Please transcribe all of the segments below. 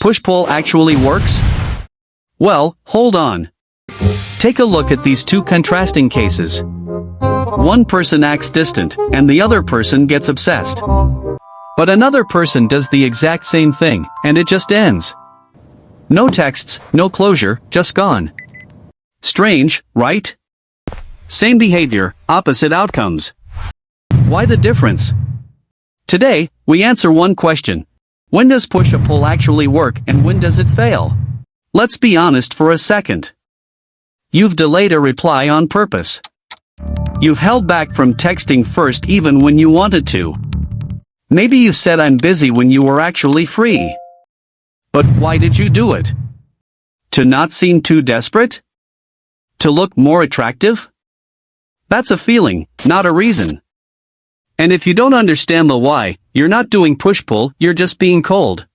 push-pull actually works? Well, hold on. Take a look at these two contrasting cases. One person acts distant, and the other person gets obsessed. But another person does the exact same thing, and it just ends. No texts, no closure, just gone. Strange, right? Same behavior, opposite outcomes. Why the difference? Today, we answer one question. When does push-pull actually work and when does it fail? Let's be honest for a second. You've delayed a reply on purpose. You've held back from texting first even when you wanted to. Maybe you said I'm busy when you were actually free. But why did you do it? To not seem too desperate? To look more attractive? That's a feeling, not a reason. And if you don't understand the why, you're not doing push-pull, you're just being cold.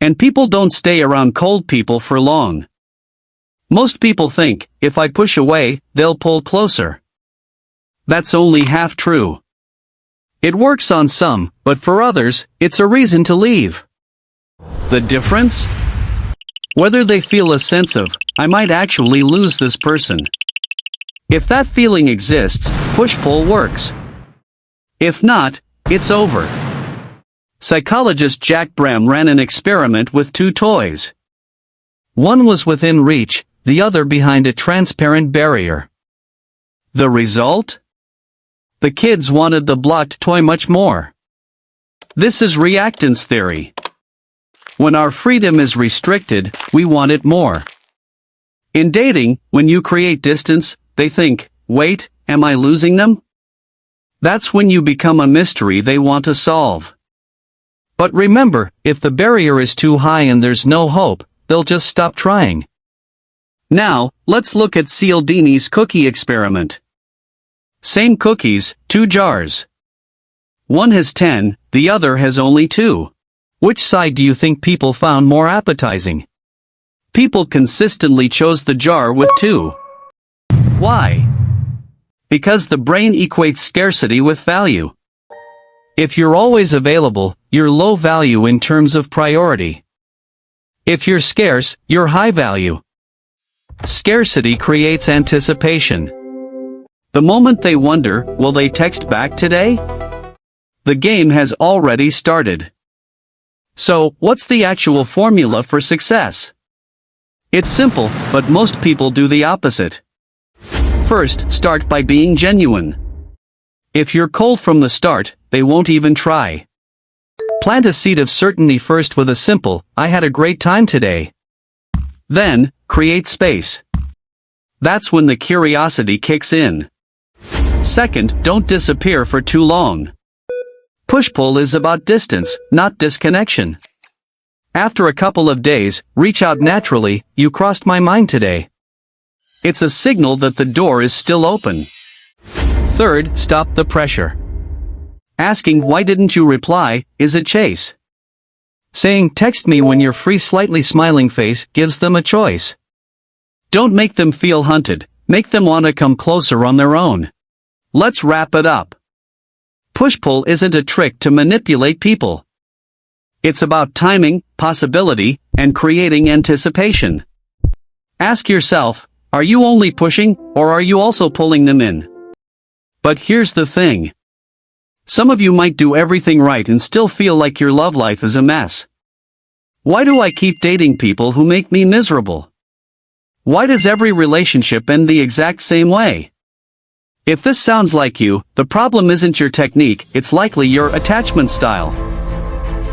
And people don't stay around cold people for long. Most people think, if I push away, they'll pull closer. That's only half true. It works on some, but for others, it's a reason to leave. The difference? Whether they feel a sense of, I might actually lose this person. If that feeling exists, push-pull works. If not, it's over. Psychologist Jack Bram ran an experiment with two toys. One was within reach, the other behind a transparent barrier. The result? The kids wanted the blocked toy much more. This is reactance theory. When our freedom is restricted, we want it more. In dating, when you create distance, they think, wait, am I losing them? That's when you become a mystery they want to solve. But remember, if the barrier is too high and there's no hope, they'll just stop trying. Now, let's look at Cialdini's cookie experiment. Same cookies, 2 jars. One has 10, the other has only 2. Which side do you think people found more appetizing? People consistently chose the jar with 2. Why? Because the brain equates scarcity with value. If you're always available, you're low value in terms of priority. If you're scarce, you're high value. Scarcity creates anticipation. The moment they wonder, will they text back today? The game has already started. So, what's the actual formula for success? It's simple, but most people do the opposite. First, start by being genuine. If you're cold from the start, they won't even try. Plant a seed of certainty first with a simple, I had a great time today. Then, create space. That's when the curiosity kicks in. Second, don't disappear for too long. Push-pull is about distance, not disconnection. After a couple of days, reach out naturally, you crossed my mind today. It's a signal that the door is still open. Third, stop the pressure. Asking why didn't you reply is a chase. Saying text me when you're free slightly smiling face gives them a choice. Don't make them feel hunted, make them want to come closer on their own. Let's wrap it up. Push-pull isn't a trick to manipulate people. It's about timing, possibility, and creating anticipation. Ask yourself, are you only pushing, or are you also pulling them in? But here's the thing. Some of you might do everything right and still feel like your love life is a mess. Why do I keep dating people who make me miserable? Why does every relationship end the exact same way? If this sounds like you, the problem isn't your technique, it's likely your attachment style.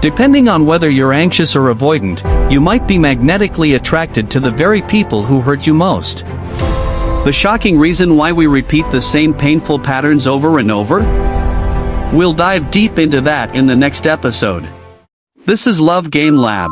Depending on whether you're anxious or avoidant, you might be magnetically attracted to the very people who hurt you most. The shocking reason why we repeat the same painful patterns over and over? We'll dive deep into that in the next episode. This is Love Game Lab.